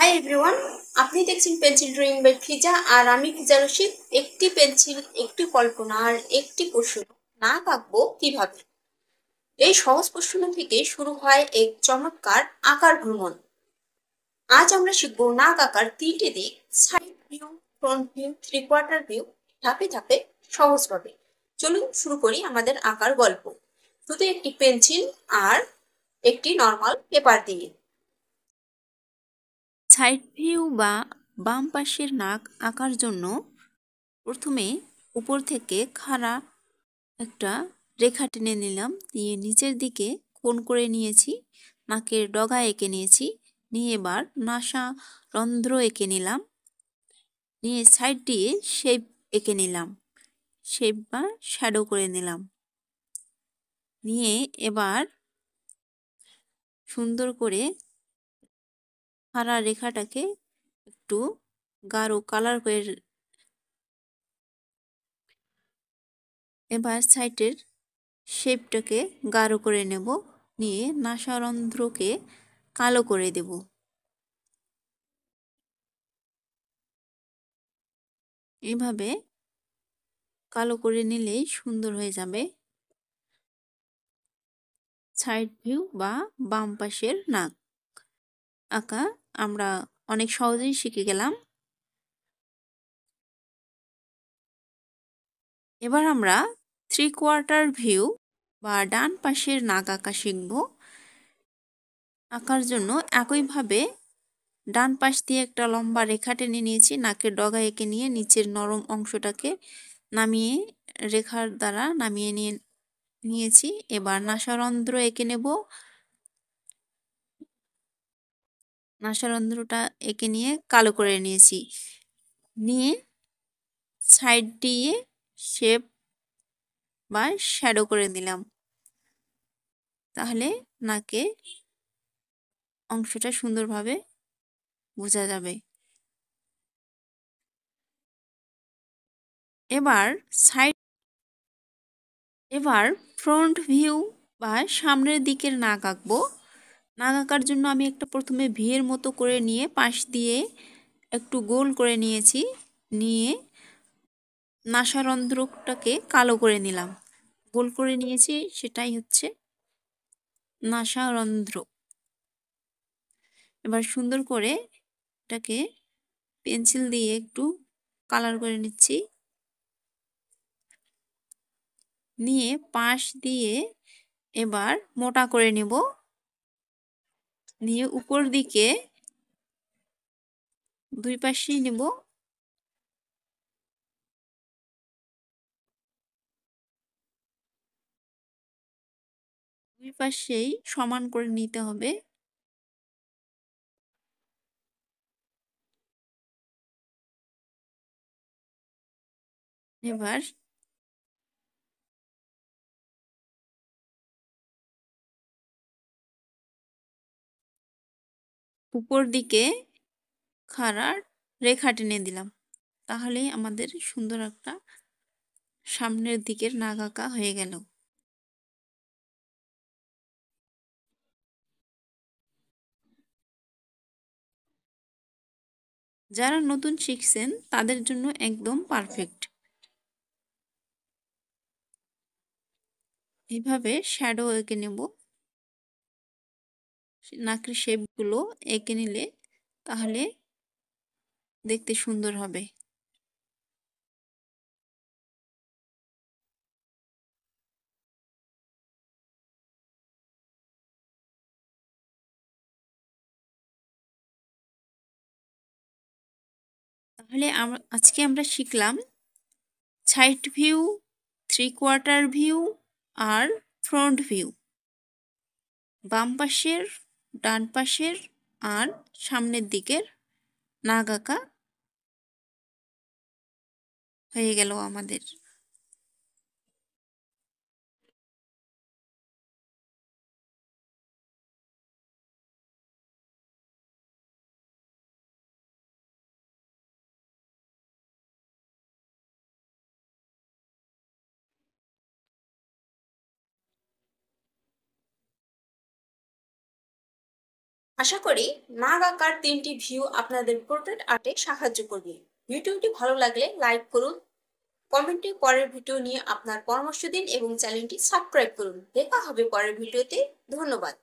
Hi everyone, আপনি দেখছেন pencil drawing by ফিজা। আর আমি ফিজা রশিদ। একটি পেন্সিল, একটি কল্পনা আর একটি প্রশ্ন, নাক আঁকবো কিভাবে? এই সহজ প্রশ্ন থেকে শুরু হয় এক চমৎকার আঁকার ভ্রমণ। আজ আমরা শিখবো নাক আঁকার তিনটে দিক: side view, front view, three quarter view, ধাপে ধাপে, সহজভাবে। চলুন শুরু করি আমাদের আঁকার গল্প, শুধু একটি পেন্সিল আর একটি নর্মাল পেপার দিয়ে। সাইড ভিউ বা বাম পাশের নাক আঁকার জন্য প্রথমে উপর থেকে খাড়া একটা রেখা টেনে নিলাম, নিয়ে নিচের দিকে কোণ করে নিয়েছি, নাকের ডগা এঁকে নিয়েছি, নিয়ে এবার নাসা রন্ধ্র এঁকে নিলাম, নিয়ে সাইড দিয়ে শেপ এঁকে নিলাম, শেপ বা শ্যাডো করে নিলাম, নিয়ে এবার সুন্দর করে খাড়া রেখাটাকে একটু গাঢ় কালার করে এবার সাইডের শেপটাকে গাঢ় করে নেব, নিয়ে নাসারন্ধ্রকে কালো করে দেব। এভাবে কালো করে নিলেই সুন্দর হয়ে যাবে সাইড ভিউ বা বাম পাশের নাক আঁকা। আমরা অনেক সহজেই শিখে গেলাম। এবার আমরা থ্রি কোয়ার্টার ভিউ বা ডান পাশের নাক আঁকা শিখব। আঁকার জন্য একইভাবে ডান পাশ দিয়ে একটা লম্বা রেখা টেনে নিয়েছি, নাকের ডগা এঁকে নিয়ে নিচের নরম অংশটাকে নামিয়ে রেখার দ্বারা নামিয়ে নিয়েছি। এবার নাসারন্ধ্র এঁকে নেব। নাসারন্ধ্রটা এঁকে নিয়ে কালো করে নিয়েছি, নিয়ে সাইড দিয়ে শেপ বা শ্যাডো করে দিলাম, তাহলে নাকে অংশটা সুন্দরভাবে বোঝা যাবে। এবার এবার ফ্রন্ট ভিউ বা সামনের দিকের নাক আঁকবো। নাক আঁকার জন্য আমি একটা প্রথমে ভিয়ের মতো করে নিয়ে পাশ দিয়ে একটু গোল করে নিয়েছি, নিয়ে নাসারন্ধ্রটাকে কালো করে নিলাম, গোল করে নিয়েছি, সেটাই হচ্ছে নাসারন্ধ্র। এবার সুন্দর করে এটাকে পেন্সিল দিয়ে একটু কালার করে নিচ্ছি, নিয়ে পাশ দিয়ে এবার মোটা করে নেব, নিয়ে উপর দিকে দুই পাশেই নেব, দুই পাশেই সমান করে নিতে হবে। এবার উপর দিকে খাড়া রেখা টেনে দিলাম, তাহলেই আমাদের সুন্দর একটা সামনের দিকের নাক আঁকা হয়ে গেল। যারা নতুন শিখছেন তাদের জন্য একদম পারফেক্ট। এইভাবে শ্যাডো এঁকে নেব, নাকের শেপগুলো এঁকে নিলে তাহলে দেখতে সুন্দর হবে। তাহলে আজকে আমরা শিখলাম side view, three quarter view আর ফ্রন্ট ভিউ, বাম পাশের, ডান পাশের আর সামনের দিকের নাক আঁকা হয়ে গেল আমাদের। আশা করি নাক আঁকার 3টি ভিউ আপনাদের পোর্ট্রেট আর্টে সাহায্য করবে। ভিডিওটি ভালো লাগলে লাইক করুন, কমেন্টে পরের ভিডিও নিয়ে আপনার পরামর্শ দিন এবং চ্যানেলটি সাবস্ক্রাইব করুন। দেখা হবে পরের ভিডিওতে। ধন্যবাদ।